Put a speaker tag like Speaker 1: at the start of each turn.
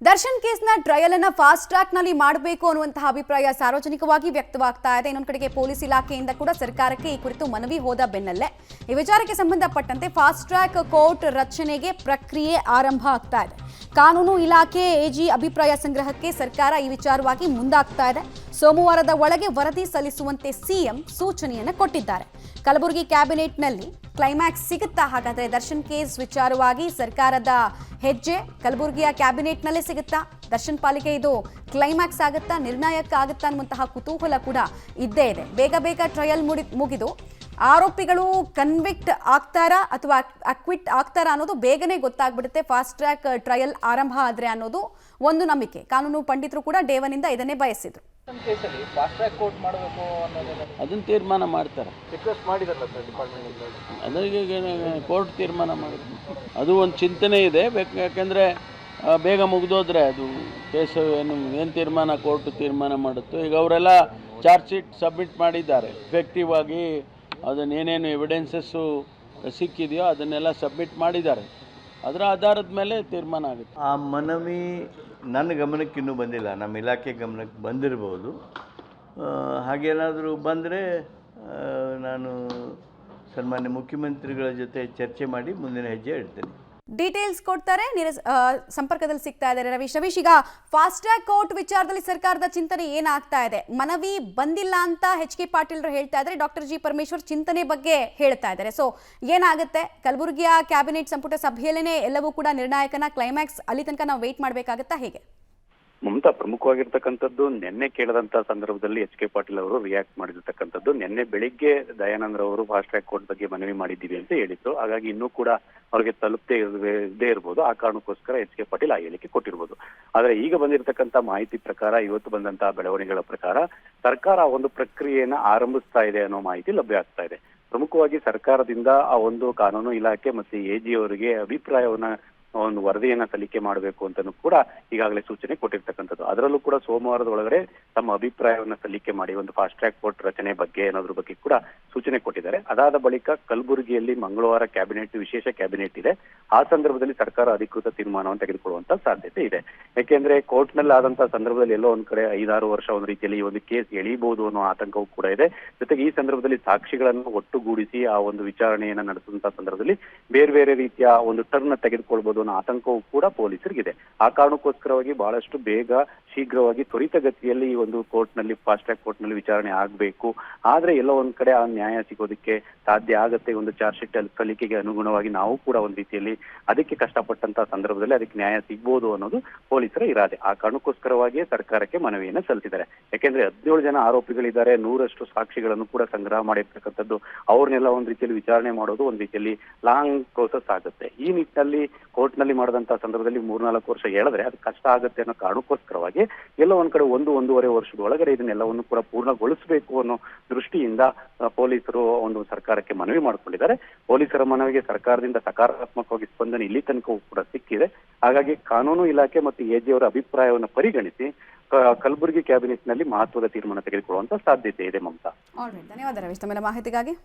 Speaker 1: ದರ್ಶನ್ ಕೇಸ್ನ ಟ್ರಯಲ್ ಅನ್ನು fast track ನಲ್ಲಿ ಮಾಡಬೇಕು ಅನ್ನುವಂತಹ ಅಭಿಪ್ರಾಯ ಸಾರ್ವಜನಿಕವಾಗಿ ವ್ಯಕ್ತವಾಗ್ತಾ ಇದೆ. ಇನ್ನೊಂದು ಕಡೆಗೆ ಪೊಲೀಸ್ ಇಲಾಖೆಯಿಂದ ಕೂಡ ಸರ್ಕಾರಕ್ಕೆ ಈ ಕುರಿತು ಮನವಿ ಹೋದ ಬೆನ್ನಲ್ಲೇ ಈ ವಿಚಾರಕ್ಕೆ ಸಂಬಂಧಪಟ್ಟಂತೆ ಫಾಸ್ಟ್ ಟ್ರ್ಯಾಕ್ ಕೋರ್ಟ್ ರಚನೆಗೆ ಪ್ರಕ್ರಿಯೆ ಆರಂಭ ಆಗ್ತಾ ಇದೆ. ಕಾನೂನು ಇಲಾಖೆ ಎಜಿ ಅಭಿಪ್ರಾಯ ಸಂಗ್ರಹಕ್ಕೆ ಸರ್ಕಾರ ಈ ವಿಚಾರವಾಗಿ ಮುಂದಾಗ್ತಾ ಇದೆ. ಸೋಮವಾರದ ಒಳಗೆ ವರದಿ ಸಲ್ಲಿಸುವಂತೆ ಸಿಎಂ ಸೂಚನೆಯನ್ನು ಕೊಟ್ಟಿದ್ದಾರೆ. ಕಲಬುರಗಿ ಕ್ಯಾಬಿನೆಟ್ನಲ್ಲಿ ಕ್ಲೈಮ್ಯಾಕ್ಸ್ ಸಿಗುತ್ತಾ? ಹಾಗಾದ್ರೆ ದರ್ಶನ್ ಕೇಸ್ ವಿಚಾರವಾಗಿ ಸರ್ಕಾರದ ಹೆಜ್ಜೆ ಕಲಬುರಗಿಯ ಕ್ಯಾಬಿನೆಟ್ನಲ್ಲೇ ಸಿಗುತ್ತಾ? ದರ್ಶನ್ ಪಾಲಿಕೆ ಇದು ಕ್ಲೈಮ್ಯಾಕ್ಸ್ ಆಗುತ್ತಾ, ನಿರ್ಣಾಯಕ ಆಗುತ್ತಾ ಅನ್ನುವಂತಹ ಕುತೂಹಲ ಕೂಡ ಇದ್ದೇ ಇದೆ. ಬೇಗ ಬೇಗ ಟ್ರಯಲ್ ಮುಗಿದು ಆರೋಪಿಗಳು ಕನ್ವಿಕ್ಟ್ ಆಗ್ತಾರಾ ಅಥವಾ ಅಕ್ವಿಟ್ ಆಗ್ತಾರಾ ಅನ್ನೋದು ಬೇಗನೆ ಗೊತ್ತಾಗ್ಬಿಡುತ್ತೆ ಫಾಸ್ಟ್ ಟ್ರ್ಯಾಕ್ ಟ್ರಯಲ್ ಆರಂಭ ಆದ್ರೆ ಅನ್ನೋದು ಒಂದು ನಂಬಿಕೆ. ಕಾನೂನು ಪಂಡಿತರು ಕೂಡ ಡೇ ಒನ್ ಇಂದ ಇದನ್ನೇ ಬಯಸಿದ್ರು.
Speaker 2: ಅದನ್ನ ತೀರ್ಮಾನ ಮಾಡ್ತಾರೆ. ಅದಕ್ಕೆ ಕೋರ್ಟ್ ತೀರ್ಮಾನ ಮಾಡುತ್ತೆ. ಅದು ಒಂದು ಚಿಂತನೆ ಇದೆ. ಯಾಕೆಂದರೆ ಬೇಗ ಮುಗಿದೋದ್ರೆ ಅದು ಕೇಸು ಏನು ತೀರ್ಮಾನ ಕೋರ್ಟ್ ತೀರ್ಮಾನ ಮಾಡುತ್ತೋ. ಈಗ ಅವರೆಲ್ಲ ಚಾರ್ಜ್ ಶೀಟ್ ಸಬ್ಮಿಟ್ ಮಾಡಿದ್ದಾರೆ. ಎಫೆಕ್ಟಿವ್ ಆಗಿ ಅದನ್ನೇನೇನು ಎವಿಡೆನ್ಸಸ್ಸು ಸಿಕ್ಕಿದೆಯೋ ಅದನ್ನೆಲ್ಲ ಸಬ್ಮಿಟ್ ಮಾಡಿದ್ದಾರೆ. ಅದರ ಆಧಾರದ ಮೇಲೆ ತೀರ್ಮಾನ ಆಗುತ್ತೆ.
Speaker 3: ಆ ಮನವಿ ನನ್ನ ಗಮನಕ್ಕೆ ಇನ್ನೂ ಬಂದಿಲ್ಲ. ನಮ್ಮ ಇಲಾಖೆ ಗಮನಕ್ಕೆ ಬಂದಿರಬಹುದು. ಹಾಗೇನಾದರೂ ಬಂದರೆ ನಾನು ಸನ್ಮಾನ್ಯ ಮುಖ್ಯಮಂತ್ರಿಗಳ ಜೊತೆ ಚರ್ಚೆ ಮಾಡಿ ಮುಂದಿನ ಹೆಜ್ಜೆ ಇಡ್ತೇನೆ.
Speaker 1: ಡೀಟೇಲ್ಸ್ ಕೊಡ್ತಾರೆ. ಸಂಪರ್ಕದಲ್ಲಿ ಸಿಗ್ತಾ ಇದ್ದಾರೆ ರವೀಶ್. ಈಗ ಫಾಸ್ಟ್ ಟ್ರ್ಯಾಕ್ ಕೋರ್ಟ್ ವಿಚಾರದಲ್ಲಿ ಸರ್ಕಾರದ ಚಿಂತನೆ ಏನಾಗ್ತಾ ಇದೆ? ಮನವಿ ಬಂದಿಲ್ಲ ಅಂತ HK ಪಾಟೀಲ್ ಹೇಳ್ತಾ ಇದ್ದಾರೆ. ಡಾಕ್ಟರ್ ಜಿ ಪರಮೇಶ್ವರ್ ಚಿಂತನೆ ಬಗ್ಗೆ ಹೇಳ್ತಾ ಇದ್ದಾರೆ. ಸೊ ಏನಾಗುತ್ತೆ? ಕಲಬುರಗಿಯ ಕ್ಯಾಬಿನೆಟ್ ಸಂಪುಟ ಸಭೆಯಲ್ಲೇನೆ ಎಲ್ಲವೂ ಕೂಡ ನಿರ್ಣಾಯಕನ ಕ್ಲೈಮ್ಯಾಕ್ಸ್ ಅಲ್ಲಿ ತನಕ ನಾವು ವೇಟ್ ಮಾಡಬೇಕಾಗತ್ತಾ? ಹೇಗೆ
Speaker 4: ಮಮತಾ? ಪ್ರಮುಖವಾಗಿರ್ತಕ್ಕಂಥದ್ದು ನಿನ್ನೆ ಕೇಳದಂತ ಸಂದರ್ಭದಲ್ಲಿ HK ಪಾಟೀಲ್ ಅವರು ರಿಯಾಕ್ಟ್ ಮಾಡಿರ್ತಕ್ಕಂಥದ್ದು. ನಿನ್ನೆ ಬೆಳಿಗ್ಗೆ ದಯಾನಂದ್ರ ಅವರು ಫಾಸ್ಟ್ ಟ್ರ್ಯಾಕ್ ಕೋರ್ಟ್ ಬಗ್ಗೆ ಮನವಿ ಮಾಡಿದ್ದೀವಿ ಅಂತ ಹೇಳಿದ್ರು. ಹಾಗಾಗಿ ಇನ್ನೂ ಕೂಡ ಅವ್ರಿಗೆ ತಲುಪದೇ ಇರ್ಬೋದು. ಆ ಕಾರಣಕ್ಕೋಸ್ಕರ HK ಪಾಟೀಲ್ ಆ ಹೇಳಿಕೆ ಕೊಟ್ಟಿರ್ಬೋದು. ಆದ್ರೆ ಈಗ ಬಂದಿರತಕ್ಕಂಥ ಮಾಹಿತಿ ಪ್ರಕಾರ, ಇವತ್ತು ಬಂದಂತಹ ಬೆಳವಣಿಗೆಗಳ ಪ್ರಕಾರ ಸರ್ಕಾರ ಒಂದು ಪ್ರಕ್ರಿಯೆಯನ್ನ ಆರಂಭಿಸ್ತಾ ಇದೆ ಅನ್ನೋ ಮಾಹಿತಿ ಲಭ್ಯ ಆಗ್ತಾ ಇದೆ. ಪ್ರಮುಖವಾಗಿ ಸರ್ಕಾರದಿಂದ ಆ ಒಂದು ಕಾನೂನು ಇಲಾಖೆ ಮತ್ತೆ AG ಅವರಿಗೆ ಅಭಿಪ್ರಾಯವನ್ನ ಒಂದು ವರದಿಯನ್ನ ಸಲ್ಲಿಕೆ ಮಾಡಬೇಕು ಅಂತಲೂ ಕೂಡ ಈಗಾಗಲೇ ಸೂಚನೆ ಕೊಟ್ಟಿರ್ತಕ್ಕಂಥದ್ದು. ಅದರಲ್ಲೂ ಕೂಡ ಸೋಮವಾರದ ಒಳಗಡೆ ತಮ್ಮ ಅಭಿಪ್ರಾಯವನ್ನ ಸಲ್ಲಿಕೆ ಮಾಡಿ ಒಂದು ಫಾಸ್ಟ್ ಟ್ರ್ಯಾಕ್ ಕೋರ್ಟ್ ರಚನೆ ಬಗ್ಗೆ ಅನ್ನೋದ್ರ ಬಗ್ಗೆ ಕೂಡ ಸೂಚನೆ ಕೊಟ್ಟಿದ್ದಾರೆ. ಅದಾದ ಬಳಿಕ ಕಲಬುರಗಿಯಲ್ಲಿ ಮಂಗಳವಾರ ವಿಶೇಷ ಕ್ಯಾಬಿನೆಟ್ ಇದೆ. ಆ ಸಂದರ್ಭದಲ್ಲಿ ಸರ್ಕಾರ ಅಧಿಕೃತ ತೀರ್ಮಾನವನ್ನು ತೆಗೆದುಕೊಳ್ಳುವಂತ ಸಾಧ್ಯತೆ ಇದೆ. ಯಾಕೆಂದ್ರೆ ಕೋರ್ಟ್ ನಲ್ಲಿ ಆದಂತಹ ಸಂದರ್ಭದಲ್ಲಿ ಎಲ್ಲೋ ಒಂದ್ ಕಡೆ 5-6 ವರ್ಷ ಒಂದು ರೀತಿಯಲ್ಲಿ ಈ ಒಂದು ಕೇಸ್ ಎಳೀಬಹುದು ಅನ್ನೋ ಆತಂಕವೂ ಕೂಡ ಇದೆ. ಜೊತೆಗೆ ಈ ಸಂದರ್ಭದಲ್ಲಿ ಸಾಕ್ಷಿಗಳನ್ನು ಒಟ್ಟುಗೂಡಿಸಿ ಆ ಒಂದು ವಿಚಾರಣೆಯನ್ನ ನಡೆಸುವಂತಹ ಸಂದರ್ಭದಲ್ಲಿ ಬೇರೆ ಬೇರೆ ರೀತಿಯ ಒಂದು ಟರ್ನ್ ತೆಗೆದುಕೊಳ್ಬಹುದು ಅನ್ನೋ ಆತಂಕವೂ ಕೂಡ ಪೊಲೀಸರಿಗಿದೆ. ಆ ಕಾರಣಕ್ಕೋಸ್ಕರವಾಗಿ ಬಹಳಷ್ಟು ಬೇಗ ಶೀಘ್ರವಾಗಿ ತ್ವರಿತಗತಿಯಲ್ಲಿ ಈ ಒಂದು ಕೋರ್ಟ್ ನಲ್ಲಿ ಫಾಸ್ಟ್ ಟ್ರ್ಯಾಕ್ ಕೋರ್ಟ್ ನಲ್ಲಿ ವಿಚಾರಣೆ ಆಗಬೇಕು. ಆದ್ರೆ ಎಲ್ಲೋ ಒಂದ್ ಕಡೆ ಆ ನ್ಯಾಯ ಸಿಗೋದಕ್ಕೆ ಸಾಧ್ಯ ಆಗತ್ತೆ. ಒಂದು ಚಾರ್ಜ್ ಶೀಟ್ ಸಲ್ಲಿಕೆಗೆ ಅನುಗುಣವಾಗಿ ನಾವು ಕೂಡ ಒಂದು ರೀತಿಯಲ್ಲಿ ಅದಕ್ಕೆ ಕಷ್ಟಪಟ್ಟಂತಹ ಸಂದರ್ಭದಲ್ಲಿ ಅದಕ್ಕೆ ನ್ಯಾಯ ಸಿಗ್ಬೋದು ಅನ್ನೋದು ಪೊಲೀಸರ ಇರಾದೆ. ಆ ಕಾರಣಕ್ಕೋಸ್ಕರವಾಗಿಯೇ ಸರ್ಕಾರಕ್ಕೆ ಮನವಿಯನ್ನು ಸಲ್ಲಿಸಿದ್ದಾರೆ. ಯಾಕೆಂದ್ರೆ 17 ಜನ ಆರೋಪಿಗಳಿದ್ದಾರೆ. 100ರಷ್ಟು ಸಾಕ್ಷಿಗಳನ್ನು ಕೂಡ ಸಂಗ್ರಹ ಮಾಡಿರ್ತಕ್ಕಂಥದ್ದು. ಅವ್ರನ್ನೆಲ್ಲ ಒಂದ್ ರೀತಿಯಲ್ಲಿ ವಿಚಾರಣೆ ಮಾಡೋದು ಒಂದ್ ರೀತಿಯಲ್ಲಿ ಲಾಂಗ್ ಪ್ರೋಸೆಸ್ ಆಗುತ್ತೆ. ಈ ನಿಟ್ಟಿನಲ್ಲಿ ಕೋರ್ಟ್ ನಲ್ಲಿ ಮಾಡಿದಂತಹ ಸಂದರ್ಭದಲ್ಲಿ 3-4 ವರ್ಷ ಹೇಳಿದ್ರೆ ಅದು ಕಷ್ಟ ಆಗುತ್ತೆ ಅನ್ನೋ ಕಾರಣಕ್ಕೋಸ್ಕರವಾಗಿ ಎಲ್ಲೋ ಒಂದ್ ಕಡೆ 1-1.5 ವರ್ಷದ ಒಳಗಡೆ ಇದನ್ನೆಲ್ಲವನ್ನು ಕೂಡ ಪೂರ್ಣಗೊಳಿಸಬೇಕು ಅನ್ನೋ ದೃಷ್ಟಿಯಿಂದ ಪೊಲೀಸರು ಒಂದು ಸರ್ಕಾರಕ್ಕೆ ಮನವಿ ಮಾಡಿಕೊಂಡಿದ್ದಾರೆ. ಪೊಲೀಸರ ಮನವಿಗೆ ಸರ್ಕಾರದಿಂದ ಸಕಾರಾತ್ಮಕವಾಗಿ ಸ್ಪಂದನೆ ಇಲ್ಲಿ ತನಕ ಕೂಡ ಸಿಕ್ಕಿದೆ. ಹಾಗಾಗಿ ಕಾನೂನು ಇಲಾಖೆ ಮತ್ತು AG ಅವರ ಅಭಿಪ್ರಾಯವನ್ನು ಪರಿಗಣಿಸಿ ಕಲಬುರಗಿ ಕ್ಯಾಬಿನೆಟ್ ನಲ್ಲಿ ಮಹತ್ವದ ತೀರ್ಮಾನ ತೆಗೆದುಕೊಳ್ಳುವಂತ ಸಾಧ್ಯತೆ ಇದೆ. ಮಮತಾ,
Speaker 1: ಧನ್ಯವಾದ ರವೀಶ್ ತಮ್ಮ ಮಾಹಿತಿಗಾಗಿ.